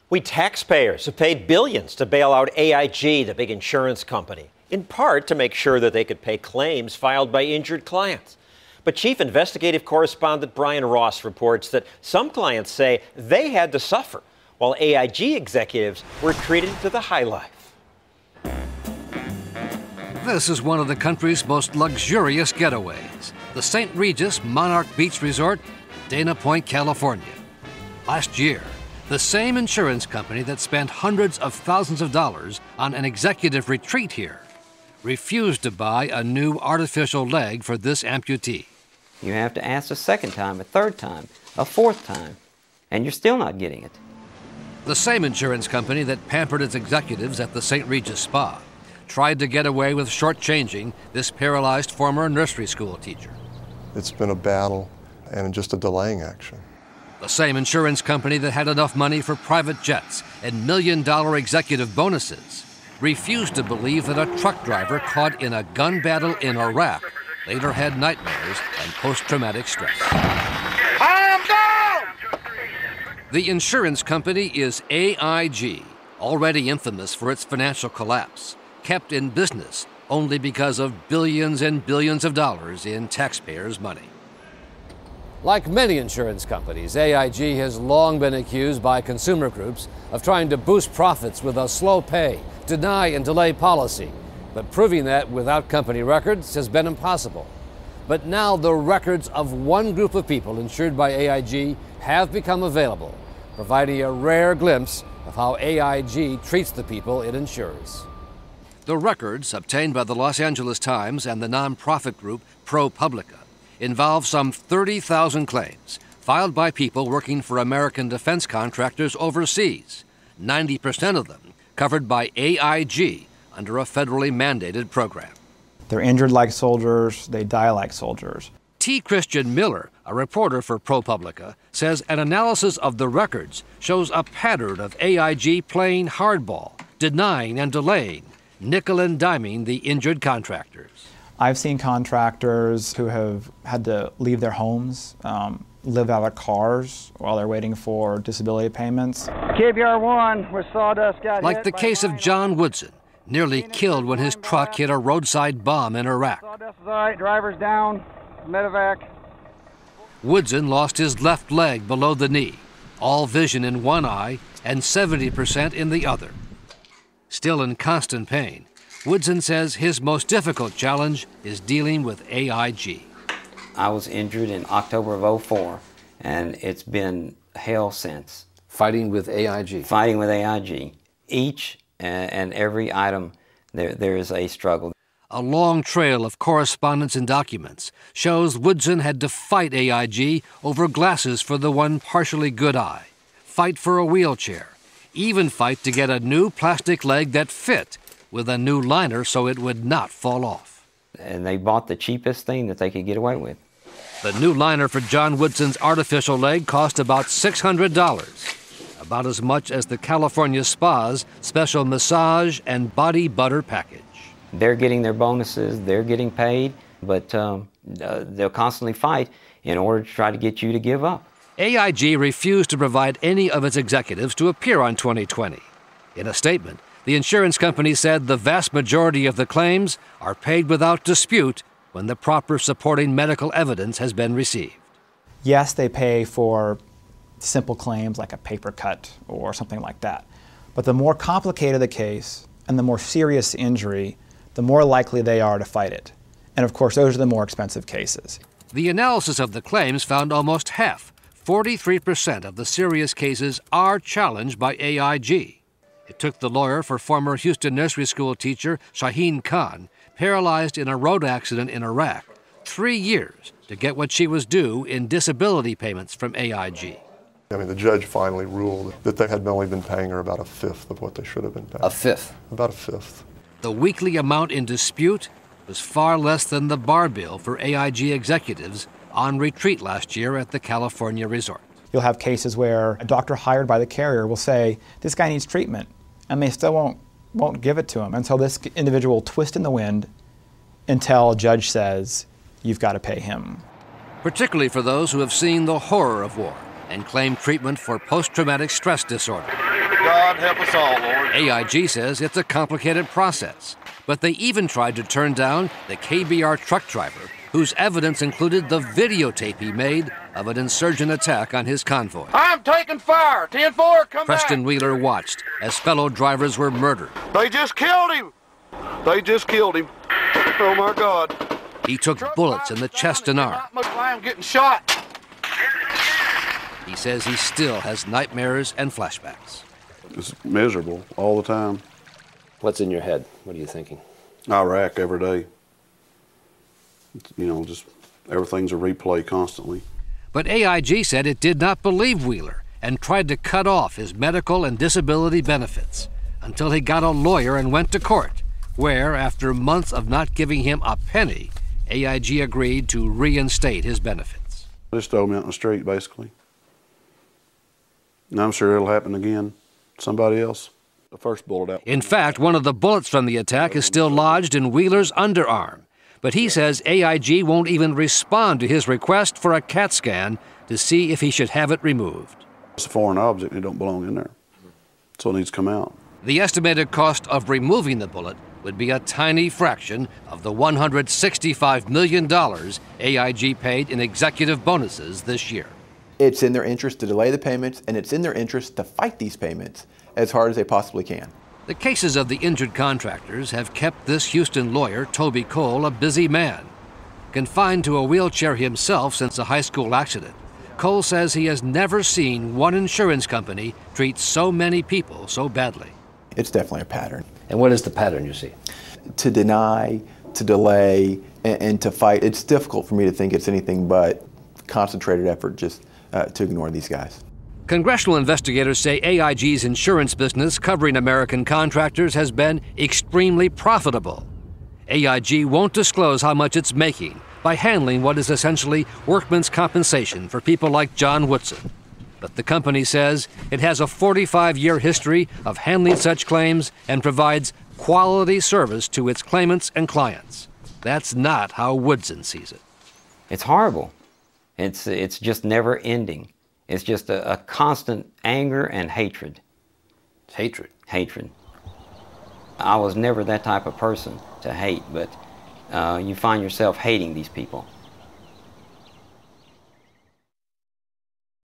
We taxpayers have paid billions to bail out AIG, the big insurance company, in part to make sure that they could pay claims filed by injured clients. But Chief Investigative Correspondent Brian Ross reports that some clients say they had to suffer, while AIG executives were treated to the high life. This is one of the country's most luxurious getaways, the St. Regis Monarch Beach Resort, Dana Point, California. Last year, the same insurance company that spent hundreds of thousands of dollars on an executive retreat here refused to buy a new artificial leg for this amputee. You have to ask a second time, a third time, a fourth time, and you're still not getting it. The same insurance company that pampered its executives at the St. Regis Spa tried to get away with shortchanging this paralyzed former nursery school teacher. It's been a battle and just a delaying action. The same insurance company that had enough money for private jets and million-dollar executive bonuses refused to believe that a truck driver caught in a gun battle in Iraq later had nightmares and post-traumatic stress. The insurance company is AIG, already infamous for its financial collapse, kept in business only because of billions and billions of dollars in taxpayers' money. Like many insurance companies, AIG has long been accused by consumer groups of trying to boost profits with a slow pay, deny and delay policy. But proving that without company records has been impossible. But now the records of one group of people insured by AIG have become available, providing a rare glimpse of how AIG treats the people it insures. The records, obtained by the Los Angeles Times and the nonprofit group ProPublica, involve some 30,000 claims filed by people working for American defense contractors overseas, 90% of them covered by AIG under a federally mandated program. They're injured like soldiers, they die like soldiers. T. Christian Miller, a reporter for ProPublica, says an analysis of the records shows a pattern of AIG playing hardball, denying and delaying, nickel and diming the injured contractors. I've seen contractors who have had to leave their homes, live out of cars while they're waiting for disability payments. KBR 1, where Sawdust got like hit the case of John Woodson, nearly killed when his truck hit a roadside bomb in Iraq. Sawdust is all right, driver's down, medevac. Woodson lost his left leg below the knee, all vision in one eye and 70% in the other. Still in constant pain, Woodson says his most difficult challenge is dealing with AIG. I was injured in October of '04, and it's been hell since. Fighting with AIG? Fighting with AIG. Each and every item, there is a struggle. A long trail of correspondence and documents shows Woodson had to fight AIG over glasses for the one partially good eye, fight for a wheelchair, even fight to get a new plastic leg that fit with a new liner so it would not fall off. And they bought the cheapest thing that they could get away with. The new liner for John Woodson's artificial leg cost about $600, about as much as the California Spa's special massage and body butter package. They're getting their bonuses, they're getting paid, but they'll constantly fight in order to try to get you to give up. AIG refused to provide any of its executives to appear on 2020. In a statement, the insurance company said the vast majority of the claims are paid without dispute when the proper supporting medical evidence has been received. Yes, they pay for simple claims like a paper cut or something like that. But the more complicated the case and the more serious the injury, the more likely they are to fight it. And of course, those are the more expensive cases. The analysis of the claims found almost half, 43% of the serious cases are challenged by AIG. It took the lawyer for former Houston nursery school teacher Shaheen Khan, paralyzed in a road accident in Iraq, 3 years to get what she was due in disability payments from AIG. I mean, the judge finally ruled that they had only been paying her about a fifth of what they should have been paying. A fifth? About a fifth. The weekly amount in dispute was far less than the bar bill for AIG executives on retreat last year at the California resort. You'll have cases where a doctor hired by the carrier will say, this guy needs treatment, and they still won't give it to him. And so this individual will twist in the wind until a judge says, you've got to pay him. Particularly for those who have seen the horror of war and claim treatment for post-traumatic stress disorder. God help us all, Lord. AIG says it's a complicated process, but they even tried to turn down the KBR truck driver, whose evidence included the videotape he made of an insurgent attack on his convoy. I'm taking fire. 10-4, come Preston back. Wheeler watched as fellow drivers were murdered. They just killed him. They just killed him. Oh, my God. He took bullets in the chest and arm. Not much lamb getting shot. He says he still has nightmares and flashbacks. It's miserable all the time. What's in your head? What are you thinking? Iraq every day. You know, just everything's a replay constantly. But AIG said it did not believe Wheeler and tried to cut off his medical and disability benefits until he got a lawyer and went to court, where, after months of not giving him a penny, AIG agreed to reinstate his benefits. They just throw me out in the street, basically. And I'm sure it'll happen again. Somebody else. The first bullet out. In fact, one of the bullets from the attack is still lodged in Wheeler's underarm. But he says AIG won't even respond to his request for a CAT scan to see if he should have it removed. It's a foreign object and it don't belong in there. So it needs to come out. The estimated cost of removing the bullet would be a tiny fraction of the $165 million AIG paid in executive bonuses this year. It's in their interest to delay the payments, and it's in their interest to fight these payments as hard as they possibly can. The cases of the injured contractors have kept this Houston lawyer, Toby Cole, a busy man. Confined to a wheelchair himself since a high school accident, Cole says he has never seen one insurance company treat so many people so badly. It's definitely a pattern. And what is the pattern you see? To deny, to delay, and to fight. It's difficult for me to think it's anything but concentrated effort just to ignore these guys. Congressional investigators say AIG's insurance business covering American contractors has been extremely profitable. AIG won't disclose how much it's making by handling what is essentially workman's compensation for people like John Woodson. But the company says it has a 45-year history of handling such claims and provides quality service to its claimants and clients. That's not how Woodson sees it. It's horrible. It's just never ending. It's just a constant anger and hatred. Hatred. Hatred. I was never that type of person to hate, but you find yourself hating these people.